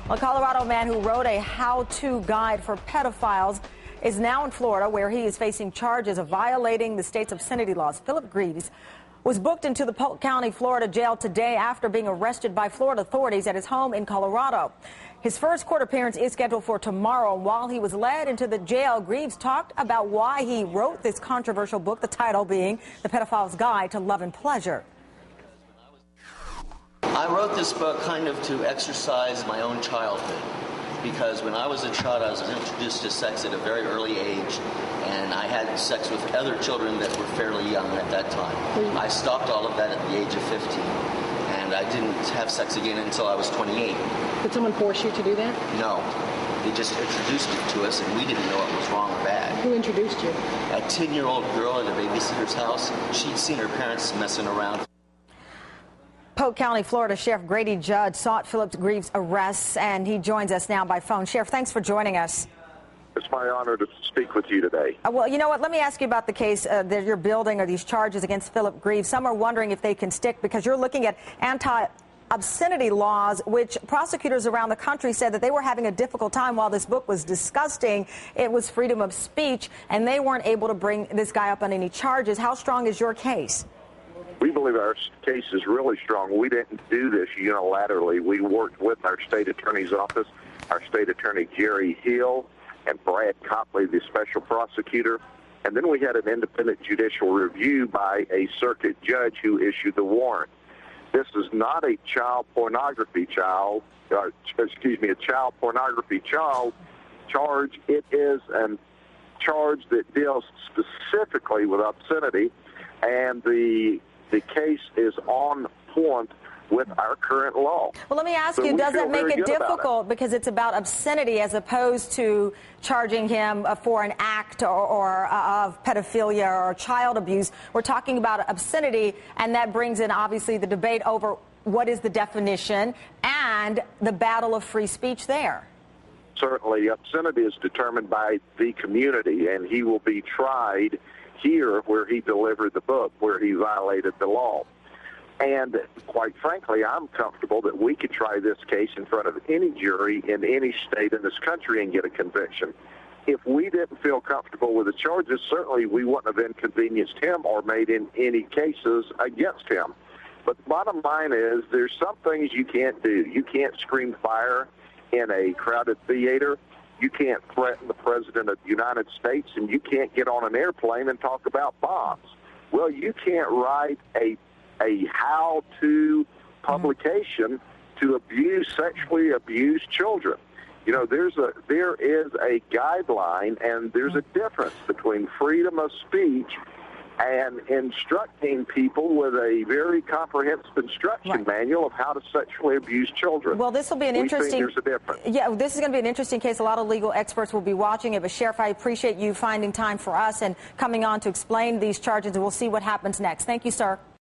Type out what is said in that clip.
A Colorado man who wrote a how-to guide for pedophiles is now in Florida, where he is facing charges of violating the state's obscenity laws. Philip Greaves was booked into the Polk County, Florida jail today after being arrested by Florida authorities at his home in Colorado. His first court appearance is scheduled for tomorrow. While he was led into the jail, Greaves talked about why he wrote this controversial book, the title being The Pedophile's Guide to Love and Pleasure. I wrote this book kind of to exercise my own childhood, because when I was a child, I was introduced to sex at a very early age, and I had sex with other children that were fairly young at that time. I stopped all of that at the age of 15, and I didn't have sex again until I was 28. Did someone force you to do that? No. They just introduced it to us, and we didn't know it was wrong or bad. Who introduced you? A 10-year-old girl at a babysitter's house. She'd seen her parents messing around. Polk County, Florida Sheriff Grady Judd sought Philip Greaves' arrests, and he joins us now by phone. Sheriff, thanks for joining us. It's my honor to speak with you today. Well, you know what? Let me ask you about the case that you're building, or these charges against Philip Greaves. Some are wondering if they can stick because you're looking at anti-obscenity laws, which prosecutors around the country said that they were having a difficult time while this book was disgusting. It was freedom of speech, and they weren't able to bring this guy up on any charges. How strong is your case? We believe our case is really strong. We didn't do this unilaterally. We worked with our state attorney's office, our state attorney Jerry Hill, and Brad Copley, the special prosecutor. And then we had an independent judicial review by a circuit judge who issued the warrant. This is not a child pornography a child pornography charge. It is a charge that deals specifically with obscenity, and the case is on point with our current law. Well, let me ask you, does that make it difficult because it's about obscenity as opposed to charging him for an act or of pedophilia or child abuse? We're talking about obscenity, and that brings in, obviously, the debate over what is the definition and the battle of free speech there. Certainly, obscenity is determined by the community, and he will be tried here where he delivered the book, where he violated the law. And quite frankly, I'm comfortable that we could try this case in front of any jury in any state in this country and get a conviction. If we didn't feel comfortable with the charges, certainly we wouldn't have inconvenienced him or made in any cases against him. But the bottom line is there's some things you can't do. You can't scream fire in a crowded theater. You can't threaten the President of the United States, and you can't get on an airplane and talk about bombs. Well, you can't write a how-to publication to sexually abuse children. You know, there is a guideline, and there's a difference between freedom of speech and instructing people with a very comprehensive instruction manual of how to sexually abuse children. Well, this will be an interesting. There's a difference. Yeah, this is going to be an interesting case. A lot of legal experts will be watching it. But Sheriff, I appreciate you finding time for us and coming on to explain these charges, and we'll see what happens next. Thank you, sir.